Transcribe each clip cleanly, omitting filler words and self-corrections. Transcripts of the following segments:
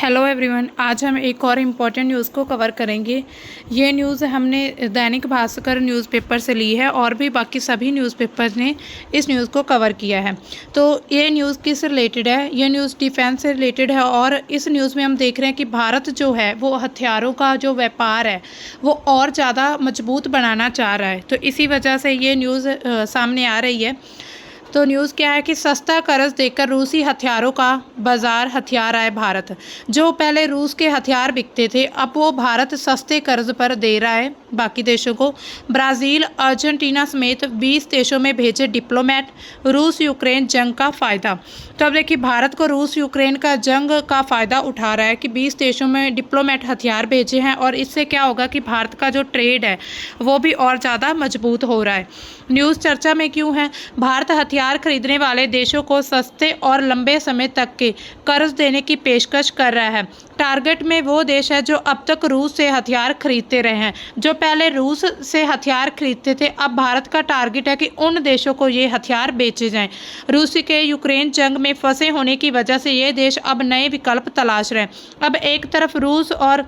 Hello everyone, आज हम एक और इम्पॉर्टेंट न्यूज़ को कवर करेंगे। ये न्यूज़ हमने दैनिक भास्कर न्यूज़पेपर से ली है और भी बाकी सभी न्यूज़पेपर ने इस न्यूज़ को कवर किया है। तो ये न्यूज़ किस रिलेटेड है? ये न्यूज़ डिफेंस से रिलेटेड है और इस न्यूज़ में हम देख रहे हैं कि भारत जो है वो हथियारों का जो व्यापार है वो और ज़्यादा मजबूत बनाना चाह रहा है। तो इसी वजह से ये न्यूज़ सामने आ रही है। तो न्यूज़ क्या है कि सस्ता कर्ज देकर रूसी हथियारों का बाजार हथियार आए भारत। जो पहले रूस के हथियार बिकते थे अब वो भारत सस्ते कर्ज पर दे रहा है बाकी देशों को। ब्राज़ील, अर्जेंटीना समेत 20 देशों में भेजे डिप्लोमेट। रूस यूक्रेन जंग का फ़ायदा। तो अब देखिए, भारत को रूस यूक्रेन का जंग का फ़ायदा उठा रहा है कि 20 देशों में डिप्लोमेट हथियार भेजे हैं और इससे क्या होगा कि भारत का जो ट्रेड है वो भी और ज़्यादा मजबूत हो रहा है। न्यूज़ चर्चा में क्यों है? भारत हथियार खरीदने वाले देशों को सस्ते और लंबे समय तक के कर्ज देने की पेशकश कर रहा है। टारगेट में वो देश है जो अब तक रूस से हथियार खरीदते रहे हैं। जो पहले रूस से हथियार खरीदते थे अब भारत का टारगेट है कि उन देशों को ये हथियार बेचे जाएं। रूस के यूक्रेन जंग में फंसे होने की वजह से ये देश अब नए विकल्प तलाश रहे हैं। अब एक तरफ रूस और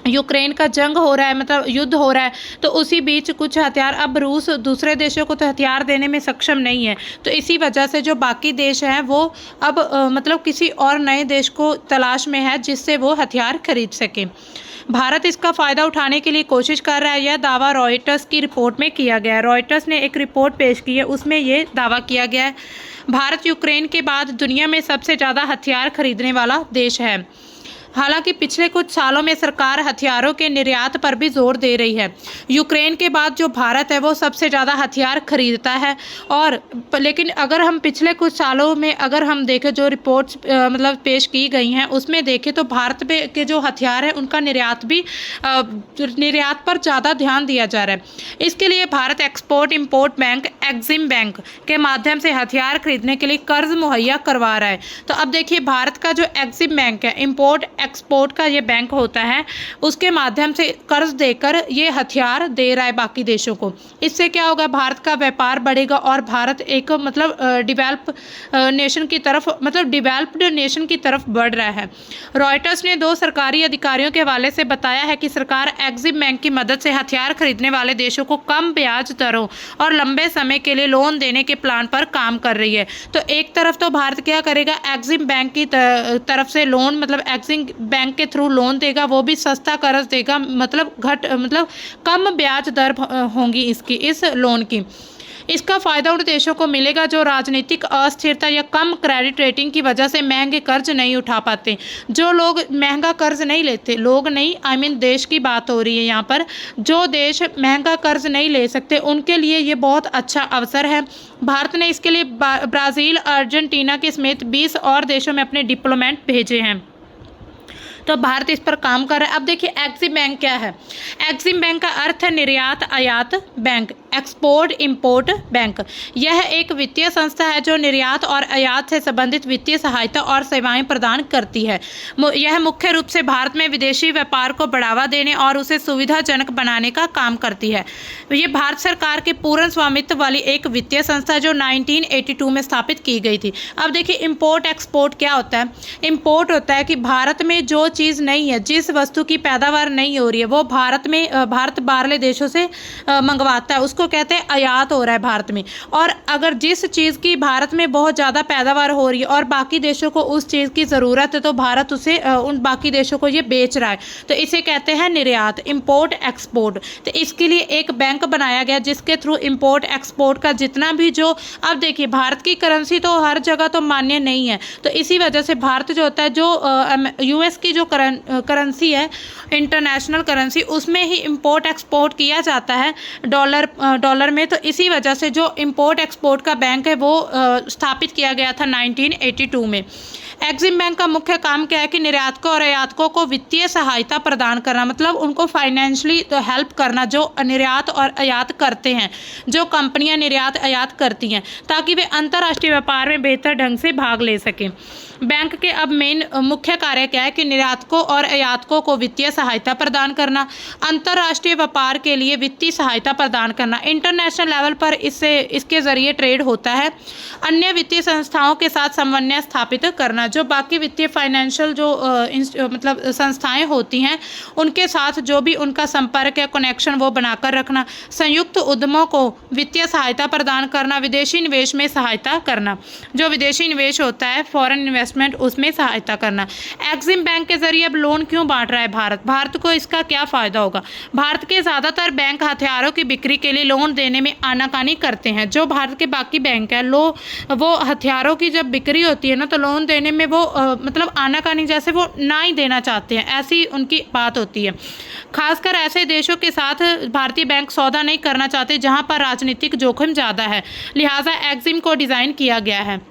यूक्रेन का जंग हो रहा है, मतलब युद्ध हो रहा है, तो उसी बीच कुछ हथियार अब रूस दूसरे देशों को तो हथियार देने में सक्षम नहीं है। तो इसी वजह से जो बाकी देश हैं वो अब मतलब किसी और नए देश को तलाश में है जिससे वो हथियार खरीद सकें। भारत इसका फ़ायदा उठाने के लिए कोशिश कर रहा है, यह दावा रॉयटर्स की रिपोर्ट में किया गया है। रॉयटर्स ने एक रिपोर्ट पेश की है, उसमें ये दावा किया गया है भारत यूक्रेन के बाद दुनिया में सबसे ज़्यादा हथियार खरीदने वाला देश है। हालांकि पिछले कुछ सालों में सरकार हथियारों के निर्यात पर भी जोर दे रही है। यूक्रेन के बाद जो भारत है वो सबसे ज़्यादा हथियार खरीदता है और लेकिन अगर हम पिछले कुछ सालों में अगर हम देखें जो रिपोर्ट्स मतलब पेश की गई हैं उसमें देखें तो भारत के जो हथियार हैं उनका निर्यात भी निर्यात पर ज़्यादा ध्यान दिया जा रहा है। इसके लिए Bharat export import bank Exim bank के माध्यम से हथियार खरीदने के लिए कर्ज मुहैया करवा रहा है। तो अब देखिए, भारत का जो एक्जिम बैंक है, इंपोर्ट एक्सपोर्ट का ये बैंक होता है, उसके माध्यम से कर्ज देकर ये हथियार दे रहा है बाकी देशों को। इससे क्या होगा, भारत का व्यापार बढ़ेगा और भारत एक मतलब डेवलप्ड नेशन की तरफ बढ़ रहा है। रॉयटर्स ने 2 सरकारी अधिकारियों के हवाले से बताया है कि सरकार एक्जिम बैंक की मदद से हथियार खरीदने वाले देशों को कम ब्याज दरों और लंबे समय के लिए लोन देने के प्लान पर काम कर रही है। तो एक तरफ तो भारत क्या करेगा, एक्जिम बैंक की तरफ से लोन मतलब एक्जिम बैंक के थ्रू लोन देगा, वो भी सस्ता कर्ज देगा, मतलब कम ब्याज दर होंगी इसकी इस लोन की। इसका फ़ायदा उन देशों को मिलेगा जो राजनीतिक अस्थिरता या कम क्रेडिट रेटिंग की वजह से महंगे कर्ज नहीं उठा पाते। जो लोग महंगा कर्ज नहीं लेते, लोग नहीं देश की बात हो रही है यहाँ पर, जो देश महंगा कर्ज नहीं ले सकते उनके लिए ये बहुत अच्छा अवसर है। भारत ने इसके लिए ब्राज़ील, अर्जेंटीना के समेत 20 और देशों में अपने डिप्लोमेट भेजे हैं। तो भारत इस पर काम कर रहा है। अब देखिए, एक्जिम बैंक क्या है? एक्जिम बैंक का अर्थ है निर्यात आयात बैंक, एक्सपोर्ट इंपोर्ट बैंक। यह एक वित्तीय संस्था है जो निर्यात और आयात से संबंधित वित्तीय सहायता और सेवाएं प्रदान करती है। यह मुख्य रूप से भारत में विदेशी व्यापार को बढ़ावा देने और उसे सुविधाजनक बनाने का काम करती है। ये भारत सरकार के पूर्ण स्वामित्व वाली एक वित्तीय संस्था जो 1982 में स्थापित की गई थी। अब देखिए, इंपोर्ट एक्सपोर्ट क्या होता है? इंपोर्ट होता है कि भारत में जो चीज़ नहीं है, जिस वस्तु की पैदावार नहीं हो रही है, वो भारत बाहरले देशों से मंगवाता है, उसको कहते हैं आयात हो रहा है भारत में। और अगर जिस चीज़ की भारत में बहुत ज़्यादा पैदावार हो रही है और बाकी देशों को उस चीज़ की ज़रूरत है तो भारत उसे उन बाकी देशों को ये बेच रहा है, तो इसे कहते हैं निर्यात, इंपोर्ट एक्सपोर्ट। तो इसके लिए एक बैंक बनाया गया जिसके थ्रू इंपोर्ट एक्सपोर्ट का जितना भी जो, अब देखिए, भारत की करेंसी तो हर जगह तो मान्य नहीं है, तो इसी वजह से भारत जो होता है, जो यूएस की जो करेंसी है, इंटरनेशनल करेंसी, उसमें ही इंपोर्ट एक्सपोर्ट किया जाता है डॉलर में। तो इसी वजह से जो इंपोर्ट एक्सपोर्ट का बैंक है वो स्थापित किया गया था 1982 में। एक्जिम बैंक का मुख्य काम क्या है कि निर्यातकों और आयातकों को वित्तीय सहायता प्रदान करना, मतलब उनको फाइनेंशियली हेल्प करना, जो निर्यात और आयात करते हैं, जो कंपनियां निर्यात आयात करती हैं, ताकि वे अंतर्राष्ट्रीय व्यापार में बेहतर ढंग से भाग ले सकें। बैंक के अब मेन मुख्य कार्य क्या है कि निर्यातकों और आयातकों को वित्तीय सहायता प्रदान करना, अंतर्राष्ट्रीय व्यापार के लिए वित्तीय सहायता प्रदान करना, इंटरनेशनल लेवल पर इसके जरिए ट्रेड होता है, अन्य वित्तीय संस्थाओं के साथ समन्वय स्थापित करना, जो बाकी वित्तीय फाइनेंशियल जो मतलब संस्थाएं होती हैं उनके साथ जो भी उनका संपर्क या कनेक्शन वो बनाकर रखना, संयुक्त उद्यमों को वित्तीय सहायता प्रदान करना, विदेशी निवेश में सहायता करना, जो विदेशी निवेश होता है फॉरेन इन्वेस्टमेंट उसमें सहायता करना। एक्सिम बैंक के जरिए अब लोन क्यों बांट रहा है भारत को इसका क्या फ़ायदा होगा? भारत के ज़्यादातर बैंक हथियारों की बिक्री के लिए लोन देने में आनाकानी करते हैं। जो भारत के बाकी बैंक है वो हथियारों की जब बिक्री होती है ना तो लोन देने में वो मतलब आनाकानी जैसे वो ना ही देना चाहते हैं, ऐसी उनकी बात होती है। खासकर ऐसे देशों के साथ भारतीय बैंक सौदा नहीं करना चाहते जहां पर राजनीतिक जोखिम ज़्यादा है, लिहाजा एक्सिम को डिज़ाइन किया गया है।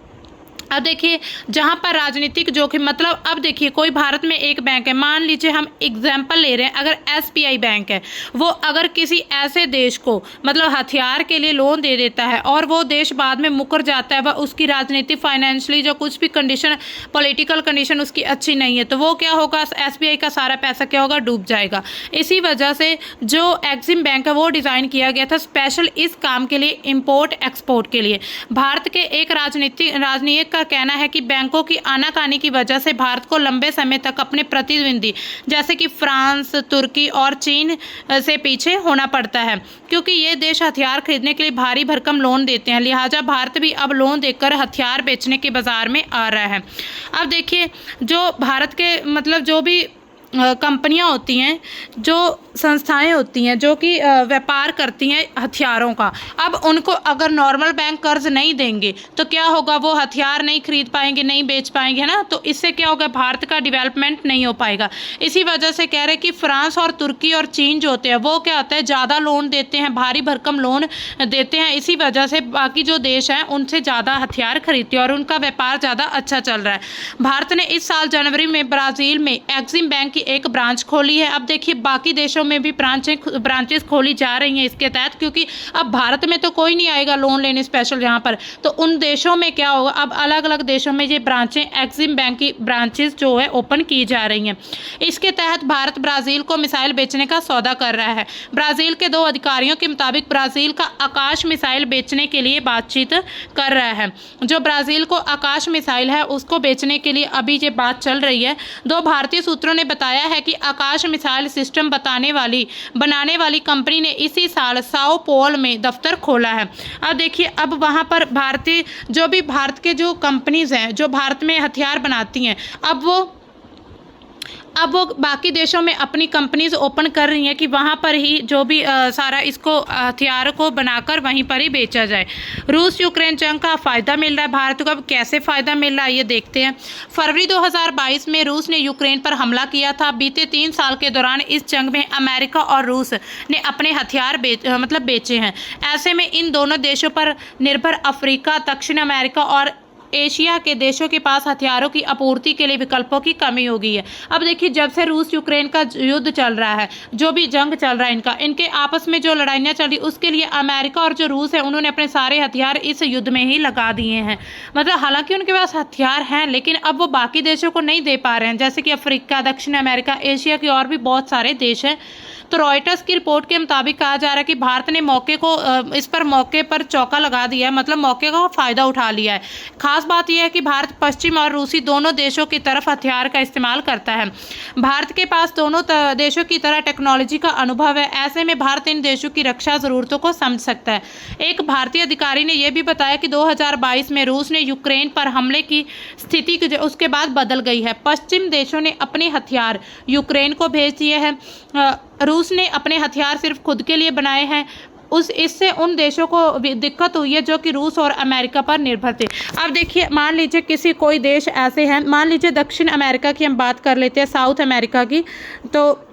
अब देखिए जहाँ पर राजनीतिक जोखिम मतलब अब देखिए कोई भारत में एक बैंक है, मान लीजिए हम एग्जाम्पल ले रहे हैं, अगर SBI बैंक है वो अगर किसी ऐसे देश को मतलब हथियार के लिए लोन दे देता है और वो देश बाद में मुकर जाता है, वह उसकी राजनीतिक फाइनेंशियली जो कुछ भी कंडीशन पॉलिटिकल कंडीशन उसकी अच्छी नहीं है, तो वो क्या होगा, SBI का सारा पैसा क्या होगा, डूब जाएगा। इसी वजह से जो एक्सिम बैंक है वो डिज़ाइन किया गया था स्पेशल इस काम के लिए, इम्पोर्ट एक्सपोर्ट के लिए। भारत के एक राजनीतिक का कहना है कि बैंकों की आनाकानी की वजह से भारत को लंबे समय तक अपने प्रतिद्वंदी जैसे कि फ्रांस, तुर्की और चीन से पीछे होना पड़ता है, क्योंकि ये देश हथियार खरीदने के लिए भारी भरकम लोन देते हैं, लिहाजा भारत भी अब लोन देकर हथियार बेचने के बाजार में आ रहा है। अब देखिए जो भारत के मतलब जो भी कंपनियां होती हैं, जो संस्थाएं होती हैं जो कि व्यापार करती हैं हथियारों का, अब उनको अगर नॉर्मल बैंक कर्ज नहीं देंगे तो क्या होगा, वो हथियार नहीं खरीद पाएंगे, नहीं बेच पाएंगे, है ना। तो इससे क्या होगा, भारत का डेवलपमेंट नहीं हो पाएगा। इसी वजह से कह रहे हैं कि फ्रांस और तुर्की और चीन जो होते हैं वो क्या होता है, ज़्यादा लोन देते हैं, भारी भरकम लोन देते हैं, इसी वजह से बाकी जो देश हैं उनसे ज़्यादा हथियार खरीदते हैं और उनका व्यापार ज़्यादा अच्छा चल रहा है। भारत ने इस साल जनवरी में ब्राज़ील में एक्सिम बैंक एक ब्रांच खोली है। अब देखिए बाकी देशों में भी ब्रांचेस खोली जा रही हैं इसके तहत, क्योंकि अब भारत में तो कोई नहीं आएगा लोन लेने स्पेशल यहाँ पर, तो उन देशों में क्या होगा, अब अलग अलग देशों में ये ब्रांचें एक्सिम बैंक की ब्रांचेस जो है ओपन की जा रही हैं। इसके तहत भारत ब्राज़ील को मिसाइल बेचने का सौदा कर रहा है। ब्राज़ील के 2 अधिकारियों के मुताबिक ब्राज़ील का आकाश मिसाइल बेचने के लिए बातचीत कर रहा है। जो ब्राज़ील को आकाश मिसाइल है उसको बेचने के लिए अभी ये बात चल रही है। 2 भारतीय सूत्रों ने बताया है कि आकाश मिसाइल सिस्टम बनाने वाली कंपनी ने इसी साल साओ पोल में दफ्तर खोला है। अब देखिए अब वहाँ पर भारतीय जो भी भारत के जो कंपनीज हैं जो भारत में हथियार बनाती हैं, अब वो बाकी देशों में अपनी कंपनीज ओपन कर रही हैं कि वहाँ पर ही जो भी सारा इसको हथियार को बनाकर वहीं पर ही बेचा जाए। रूस यूक्रेन जंग का फ़ायदा मिल रहा है भारत को, अब कैसे फ़ायदा मिल रहा है ये देखते हैं। फरवरी 2022 में रूस ने यूक्रेन पर हमला किया था। बीते 3 साल के दौरान इस जंग में अमेरिका और रूस ने अपने हथियार बेचे हैं। ऐसे में इन दोनों देशों पर निर्भर अफ्रीका, दक्षिण अमेरिका और एशिया के देशों के पास हथियारों की आपूर्ति के लिए विकल्पों की कमी हो गई है। अब देखिए जब से रूस यूक्रेन का युद्ध चल रहा है, जो भी जंग चल रहा है इनके आपस में जो लड़ाइयाँ चल रही, उसके लिए अमेरिका और जो रूस है उन्होंने अपने सारे हथियार इस युद्ध में ही लगा दिए हैं। मतलब हालांकि उनके पास हथियार हैं लेकिन अब वो बाकी देशों को नहीं दे पा रहे हैं, जैसे कि अफ्रीका, दक्षिण अमेरिका, एशिया के और भी बहुत सारे देश हैं। तो रॉयटर्स की रिपोर्ट के मुताबिक कहा जा रहा है कि भारत ने मौके पर चौका लगा दिया है, मतलब मौके का फ़ायदा उठा लिया है। खास बात यह है कि भारत पश्चिम और रूसी दोनों देशों की तरफ हथियार का इस्तेमाल करता है। भारत के पास दोनों देशों की तरह टेक्नोलॉजी का अनुभव है। ऐसे में भारत इन देशों की रक्षा ज़रूरतों को समझ सकता है। एक भारतीय अधिकारी ने यह भी बताया कि 2022 में रूस ने यूक्रेन पर हमले की स्थिति उसके बाद बदल गई है। पश्चिम देशों ने अपने हथियार यूक्रेन को भेज दिए हैं। रूस ने अपने हथियार सिर्फ खुद के लिए बनाए हैं। इससे उन देशों को दिक्कत हुई है जो कि रूस और अमेरिका पर निर्भर थे। अब देखिए मान लीजिए कोई देश ऐसे हैं, मान लीजिए दक्षिण अमेरिका की हम बात कर लेते हैं, साउथ अमेरिका की, तो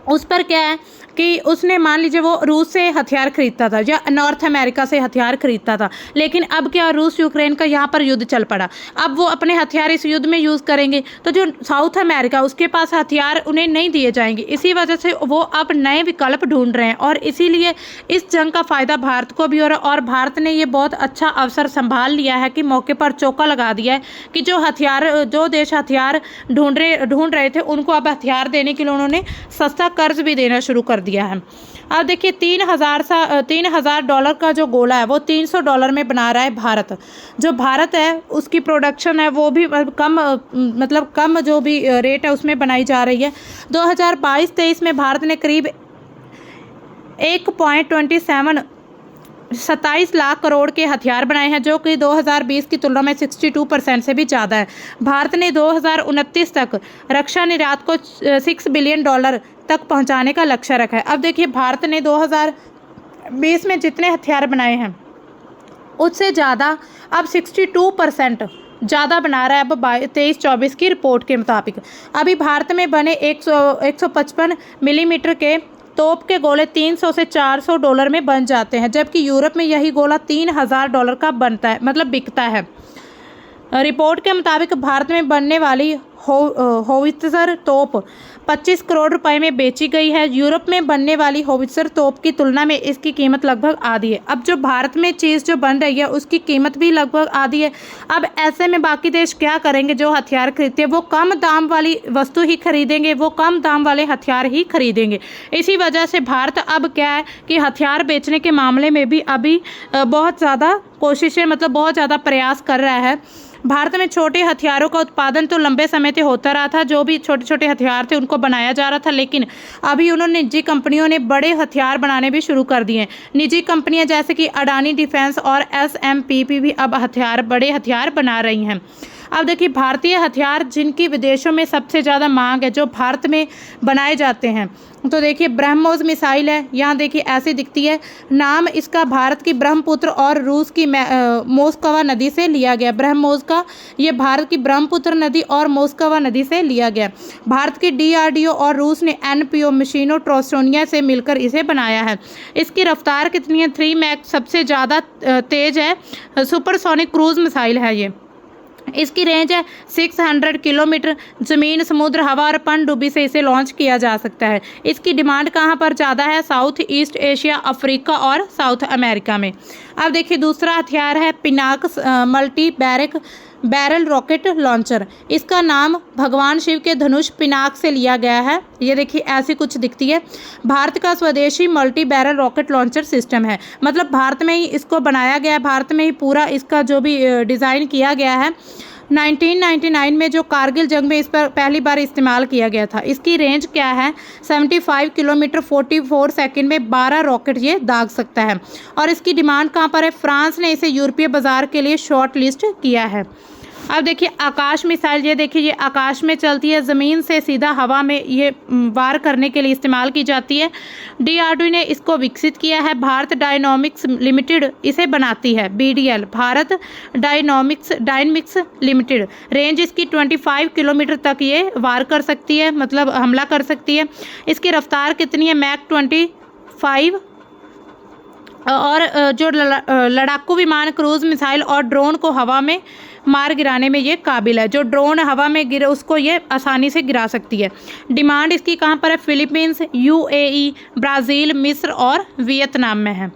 उस पर क्या है कि उसने मान लीजिए वो रूस से हथियार खरीदता था या नॉर्थ अमेरिका से हथियार खरीदता था, लेकिन अब क्या रूस यूक्रेन का यहाँ पर युद्ध चल पड़ा, अब वो अपने हथियार इस युद्ध में यूज़ करेंगे, तो जो साउथ अमेरिका उसके पास हथियार उन्हें नहीं दिए जाएंगे। इसी वजह से वो अब नए विकल्प ढूंढ रहे हैं और इसीलिए इस जंग का फ़ायदा भारत को भी हो रहा है और भारत ने ये बहुत अच्छा अवसर संभाल लिया है कि मौके पर चौका लगा दिया है कि जो देश हथियार ढूंढ रहे थे उनको अब हथियार देने के लिए उन्होंने सस्ता कर्ज भी देना शुरू कर दिया है। अब देखिए $3,000 का जो गोला है वो $300 में बना रहा है भारत। जो भारत है उसकी प्रोडक्शन है वो भी कम जो भी रेट है उसमें बनाई जा रही है। 2022-23 में भारत ने करीब 1.27 लाख करोड़ के हथियार बनाए हैं, जो कि 2020 की तुलना में 62% से भी ज़्यादा है। भारत ने 2029 तक रक्षा निर्यात को $6 बिलियन तक पहुंचाने का लक्ष्य रखा है। अब देखिए भारत ने 2020 में जितने हथियार बनाए हैं उससे ज़्यादा अब 62% ज़्यादा बना रहा है। अब 23-24 की रिपोर्ट के मुताबिक अभी भारत में बने 155 मिलीमीटर के तोप के गोले $300 से $400 में बन जाते हैं, जबकि यूरोप में यही गोला $3,000 का बनता है, मतलब बिकता है। रिपोर्ट के मुताबिक भारत में बनने वाली होवित्जर तोप 25 करोड़ रुपए में बेची गई है। यूरोप में बनने वाली होवित्जर तोप की तुलना में इसकी कीमत लगभग आधी है। अब जो भारत में चीज़ जो बन रही है उसकी कीमत भी लगभग आधी है। अब ऐसे में बाकी देश क्या करेंगे? जो हथियार खरीदते हैं वो कम दाम वाली वस्तु ही खरीदेंगे, वो कम दाम वाले हथियार ही खरीदेंगे। इसी वजह से भारत अब क्या है कि हथियार बेचने के मामले में भी अभी बहुत ज़्यादा कोशिशें बहुत ज़्यादा प्रयास कर रहा है। भारत में छोटे हथियारों का उत्पादन तो लंबे समय से होता रहा था, जो भी छोटे छोटे हथियार थे उनको बनाया जा रहा था, लेकिन अभी उन्होंने निजी कंपनियों ने बड़े हथियार बनाने भी शुरू कर दिए हैं। निजी कंपनियां जैसे कि अडानी डिफेंस और SMPP भी अब बड़े हथियार बना रही हैं। अब देखिए भारतीय हथियार जिनकी विदेशों में सबसे ज़्यादा मांग है, जो भारत में बनाए जाते हैं, तो देखिए ब्रह्मोस मिसाइल है। यहाँ देखिए ऐसी दिखती है, नाम इसका भारत की ब्रह्मपुत्र और रूस की मोस्कवा नदी से लिया गया। ब्रह्मोस का ये भारत की ब्रह्मपुत्र नदी और मोस्कवा नदी से लिया गया। भारत की DRDO और रूस ने NPO मशीनों ट्रोस्टोनिया से मिलकर इसे बनाया है। इसकी रफ्तार कितनी है? 3 मैक सबसे ज़्यादा तेज़ है, सुपरसोनिक क्रूज मिसाइल है ये। इसकी रेंज है 600 किलोमीटर। ज़मीन, समुद्र, हवा और पनडुब्बी से इसे लॉन्च किया जा सकता है। इसकी डिमांड कहाँ पर ज़्यादा है? साउथ ईस्ट एशिया, अफ्रीका और साउथ अमेरिका में। अब देखिए दूसरा हथियार है Pinaka multi barrel rocket launcher. इसका नाम भगवान शिव के धनुष पिनाक से लिया गया है। ये देखिए ऐसी कुछ दिखती है। भारत का स्वदेशी multi barrel rocket launcher system है, मतलब भारत में ही इसको बनाया गया है, भारत में ही पूरा इसका जो भी डिज़ाइन किया गया है। 1999 में जो कारगिल जंग में इस पर पहली बार इस्तेमाल किया गया था। इसकी रेंज क्या है? 75 किलोमीटर, 44 सेकंड में 12 रॉकेट ये दाग सकता है। और इसकी डिमांड कहाँ पर है? फ्रांस ने इसे यूरोपीय बाजार के लिए शॉर्ट लिस्ट किया है। अब देखिए आकाश मिसाइल, ये देखिए ये आकाश में चलती है, ज़मीन से सीधा हवा में ये वार करने के लिए इस्तेमाल की जाती है। DRDO ने इसको विकसित किया है। भारत डायनामिक्स लिमिटेड इसे बनाती है। BDL Bharat dynamics limited. Range इसकी 25 किलोमीटर तक ये वार कर सकती है, मतलब हमला कर सकती है। इसकी रफ्तार कितनी है? मैक 25। और जो लड़ाकू विमान, क्रूज मिसाइल और ड्रोन को हवा में मार गिराने में ये काबिल है। जो ड्रोन हवा में गिरे उसको ये आसानी से गिरा सकती है। डिमांड इसकी कहाँ पर है? फिलीपींस, UAE, ब्राज़ील, मिस्र और वियतनाम में है।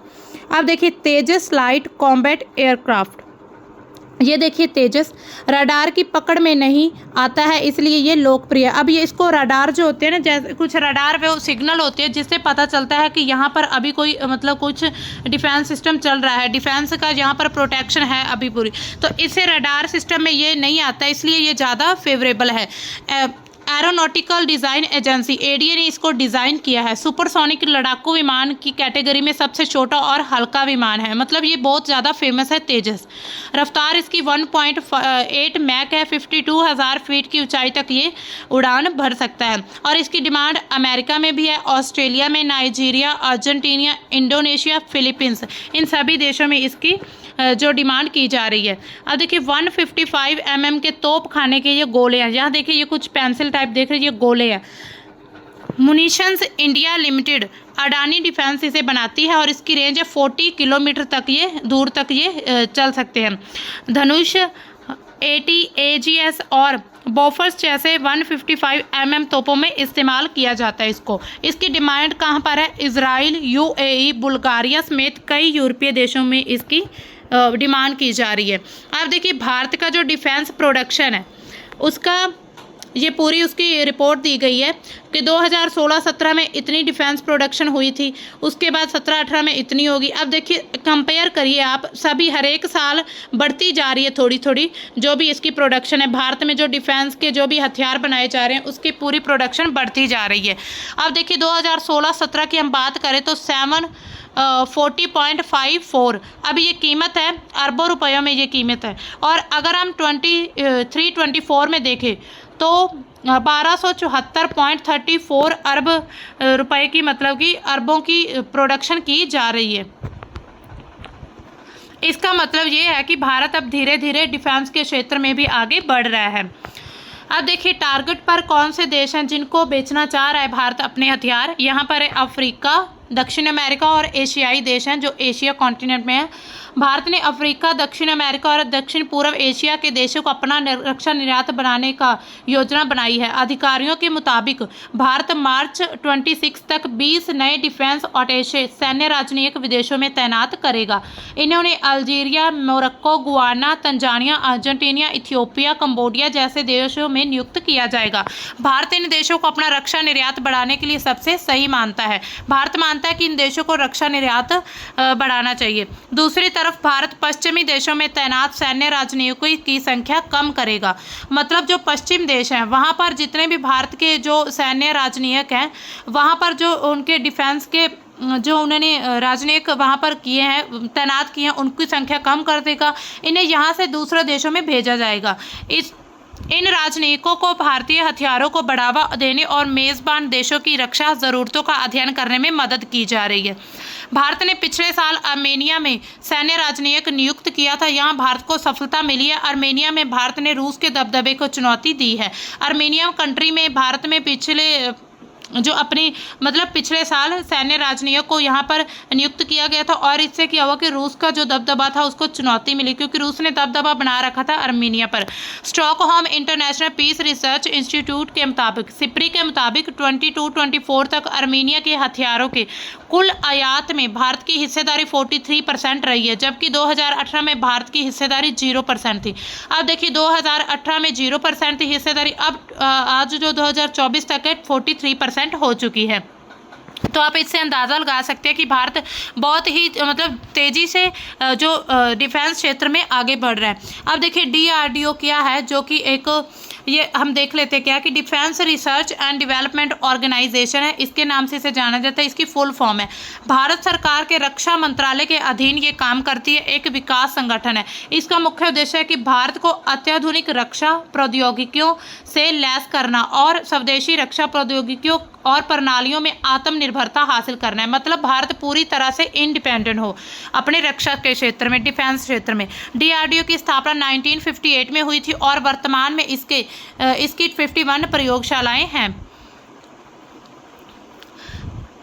अब देखिए तेजस लाइट कॉम्बैट एयरक्राफ्ट। ये देखिए तेजस रडार की पकड़ में नहीं आता है, इसलिए ये लोकप्रिय है। अब ये इसको रडार जो होते हैं ना, जैसे कुछ रडार वो सिग्नल होते हैं जिससे पता चलता है कि यहाँ पर अभी कोई कुछ डिफेंस सिस्टम चल रहा है, डिफेंस का यहाँ पर प्रोटेक्शन है अभी पूरी, तो इसे रडार सिस्टम में ये नहीं आता, इसलिए ये ज़्यादा फेवरेबल है। एरोनॉटिकल डिज़ाइन एजेंसी ADA ने इसको डिज़ाइन किया है। सुपरसोनिक लड़ाकू विमान की कैटेगरी में सबसे छोटा और हल्का विमान है, मतलब ये बहुत ज़्यादा फेमस है तेजस। रफ्तार इसकी 1.8 मैक है। 52,000 फीट की ऊंचाई तक ये उड़ान भर सकता है। और इसकी डिमांड अमेरिका में भी है, ऑस्ट्रेलिया में, नाइजीरिया, अर्जेंटीना, इंडोनेशिया, फिलीपींस, इन सभी देशों में इसकी जो डिमांड की जा रही है। अब देखिए 155 mm के तोप खाने के ये गोले हैं। यहाँ देखिए ये कुछ पेंसिल टाइप देख रहे हैं, ये गोले हैं। मुनिशंस इंडिया लिमिटेड अडानी डिफेंस इसे बनाती है और इसकी रेंज है 40 किलोमीटर तक, ये दूर तक ये चल सकते हैं। धनुष, ATAGS और बोफर्स जैसे 155 mm तोपों में इस्तेमाल किया जाता है इसको। इसकी डिमांड कहाँ पर है? इजराइल, UAE, बुल्गारिया समेत कई यूरोपीय देशों में इसकी डिमांड की जा रही है। अब देखिए भारत का जो डिफेंस प्रोडक्शन है उसका ये पूरी उसकी रिपोर्ट दी गई है कि 2016-17 में इतनी डिफेंस प्रोडक्शन हुई थी, उसके बाद 17-18 में इतनी होगी। अब देखिए कंपेयर करिए आप, सभी हर एक साल बढ़ती जा रही है थोड़ी थोड़ी जो भी इसकी प्रोडक्शन है। भारत में जो डिफेंस के जो भी हथियार बनाए जा रहे हैं उसकी पूरी प्रोडक्शन बढ़ती जा रही है। अब देखिए 2016-17 की हम बात करें तो 40.54, अब ये कीमत है अरबों रुपयों में ये कीमत है। और अगर हम 23-24 में देखें तो 1274.34 अरब रुपए की, मतलब कि अरबों की प्रोडक्शन की जा रही है। इसका मतलब ये है कि भारत अब धीरे धीरे डिफेंस के क्षेत्र में भी आगे बढ़ रहा है। अब देखिए टारगेट पर कौन से देश हैं जिनको बेचना चाह रहा है भारत अपने हथियार। यहाँ पर है अफ्रीका, दक्षिण अमेरिका और एशियाई देश हैं जो एशिया कॉन्टिनेंट में है। भारत ने अफ्रीका, दक्षिण अमेरिका और दक्षिण पूर्व एशिया के देशों को अपना रक्षा निर्यात बनाने का योजना बनाई है। अधिकारियों के मुताबिक भारत मार्च 26 तक 20 नए डिफेंस अटैचे सैन्य राजनयिक विदेशों में तैनात करेगा। इन्होंने Algeria, Morocco, Guana, Tanzania, Argentina, Ethiopia, Cambodia जैसे देशों में नियुक्त किया जाएगा। भारत इन देशों को अपना रक्षा निर्यात बढ़ाने के लिए सबसे सही मानता है। भारत मानता है कि इन देशों को रक्षा निर्यात बढ़ाना चाहिए। दूसरी तरफ भारत पश्चिमी देशों में तैनात सैन्य राजनयिकों की संख्या कम करेगा। मतलब जो पश्चिम देश हैं वहां पर जितने भी भारत के जो सैन्य राजनयिक हैं वहां पर जो उनके डिफेंस के जो उन्होंने राजनयिक वहाँ पर किए हैं, तैनात किए हैं, उनकी संख्या कम कर देगा। इन्हें यहाँ से दूसरे देशों में भेजा जाएगा। इन राजनयिकों को भारतीय हथियारों को बढ़ावा देने और मेज़बान देशों की रक्षा ज़रूरतों का अध्ययन करने में मदद की जा रही है। भारत ने पिछले साल आर्मेनिया में सैन्य राजनयिक नियुक्त किया था। यहाँ भारत को सफलता मिली है। आर्मेनिया में भारत ने रूस के दबदबे को चुनौती दी है। आर्मेनिया कंट्री में भारत में पिछले साल सैन्य राजनयिक को यहाँ पर नियुक्त किया गया था और इससे क्या हुआ कि रूस का जो दबदबा था उसको चुनौती मिली, क्योंकि रूस ने दबदबा बना रखा था आर्मेनिया पर। Stockholm International Peace Research Institute के मुताबिक, सिप्री के मुताबिक 22-24 तक आर्मेनिया के हथियारों के कुल आयात में भारत की हिस्सेदारी 43% रही है, जबकि 2018 में भारत की हिस्सेदारी 0% थी। अब देखिए 2018 में 0% थी हिस्सेदारी, अब आज जो 2024 तक है 43% हो चुकी है। तो आप इससे अंदाज़ा लगा सकते हैं कि भारत बहुत ही तेज़ी से जो डिफेंस क्षेत्र में आगे बढ़ रहा है। अब देखिए DRDO क्या है, जो कि एक ये हम देख लेते हैं क्या कि defence research and development organisation है, इसके नाम से इसे जाना जाता है। इसकी फुल फॉर्म है भारत सरकार के रक्षा मंत्रालय के अधीन ये काम करती है, एक विकास संगठन है। इसका मुख्य उद्देश्य है कि भारत को अत्याधुनिक रक्षा प्रौद्योगिकियों से लैस करना और स्वदेशी रक्षा प्रौद्योगिकियों और प्रणालियों में आत्मनिर्भरता हासिल करना है। मतलब भारत पूरी तरह से इंडिपेंडेंट हो अपने रक्षा के क्षेत्र में, डिफेंस क्षेत्र में। DRDO की स्थापना 1958 में हुई थी और वर्तमान में इसकी 51 प्रयोगशालाएं हैं।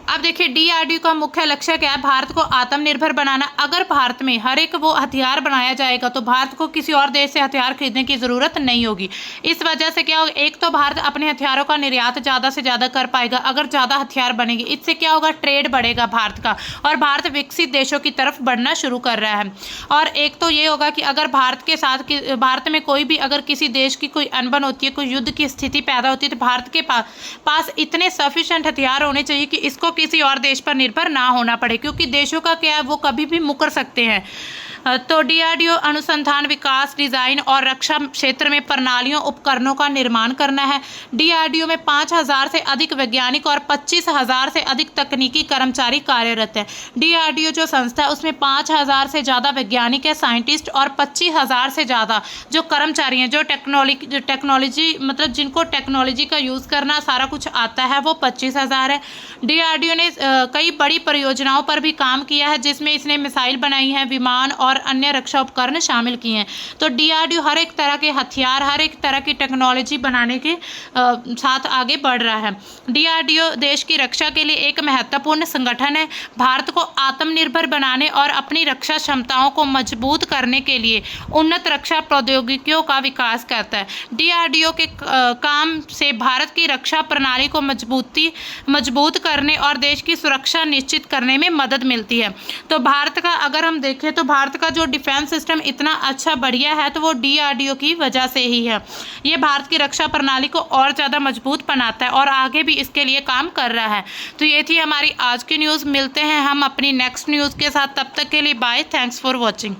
अब देखिए DRDO का मुख्य लक्ष्य क्या है? भारत को आत्मनिर्भर बनाना। अगर भारत में हर एक वो हथियार बनाया जाएगा तो भारत को किसी और देश से हथियार खरीदने की ज़रूरत नहीं होगी। इस वजह से क्या होगा, एक तो भारत अपने हथियारों का निर्यात ज़्यादा से ज़्यादा कर पाएगा अगर ज़्यादा हथियार बनेंगे। इससे क्या होगा, ट्रेड बढ़ेगा भारत का और भारत विकसित देशों की तरफ बढ़ना शुरू कर रहा है। और एक तो ये होगा कि अगर भारत में कोई भी अगर किसी देश की कोई अनबन होती है, कोई युद्ध की स्थिति पैदा होती है, तो भारत के पास इतने सफिशेंट हथियार होने चाहिए कि इसको किसी और देश पर निर्भर ना होना पड़े, क्योंकि देशों का क्या है वो कभी भी मुकर सकते हैं। तो DRDO अनुसंधान, विकास, डिज़ाइन और रक्षा क्षेत्र में प्रणालियों, उपकरणों का निर्माण करना है। DRDO में 5000 से अधिक वैज्ञानिक और 25000 से अधिक तकनीकी कर्मचारी कार्यरत है। DRDO जो संस्था है उसमें 5000 से ज़्यादा वैज्ञानिक है, साइंटिस्ट, और 25000 से ज़्यादा जो कर्मचारी हैं, जो टेक्नोलॉजी जिनको टेक्नोलॉजी का यूज़ करना सारा कुछ आता है, वो 25000 है। DRDO ने कई बड़ी परियोजनाओं पर भी काम किया है, जिसमें इसने मिसाइल बनाई हैं, विमान और और अन्य रक्षा उपकरण शामिल किए हैं। तो DRDO हर एक तरह के हथियार, हर एक तरह की टेक्नोलॉजी बनाने के साथ आगे बढ़ रहा है। DRDO देश की रक्षा के लिए एक महत्वपूर्ण संगठन है। भारत को आत्मनिर्भर बनाने और अपनी रक्षा क्षमताओं को मजबूत करने के लिए उन्नत रक्षा प्रौद्योगिकियों का विकास करता है। DRDO के काम से भारत की रक्षा प्रणाली को मजबूत करने और देश की सुरक्षा निश्चित करने में मदद मिलती है। तो भारत का अगर हम देखें तो भारत का जो डिफेंस सिस्टम इतना अच्छा बढ़िया है तो वो DRDO की वजह से ही है। ये भारत की रक्षा प्रणाली को और ज़्यादा मजबूत बनाता है और आगे भी इसके लिए काम कर रहा है। तो ये थी हमारी आज की न्यूज़। मिलते हैं हम अपनी नेक्स्ट न्यूज़ के साथ, तब तक के लिए बाय। Thanks for watching.